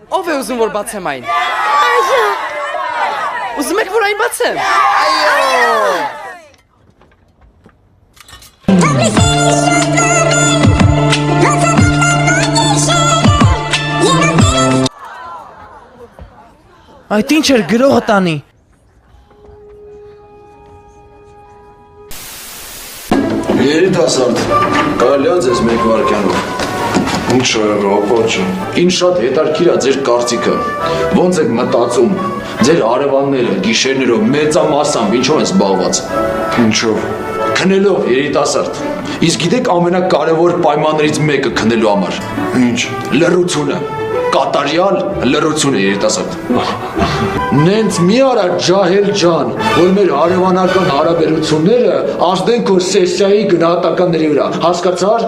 Ով է ուզում որ բացեմ այն։ Ուզում եք որ այն բացեմ։ Այդ ինչ էր գրողը տանի։ Երիտասարդ, կարելի է ձեզ մեկ վարքյանով։ Ինչ ապաճը։ Ինչ շատ հետաքրքիր է ձեր կարծիքը։ Ոնց եք մտածում, ձեր հարևանները գիշերներով մեծամասամբ ինչով են զբաղված։ Ինչով։ Քնելով, երիտասարդ։ Իսկ գիտեք ամենակարևոր պայմաններից մեկը քնելու համար։ Ինչ։ Լռությունը։ Կատարյալ լռությունը, երիտասարդ։ Նենց մի արա ջահել ջան, որ մեր հարևանական հարաբերությունները ազդեն քո սեսիայի գնահատականների վրա, հասկացար։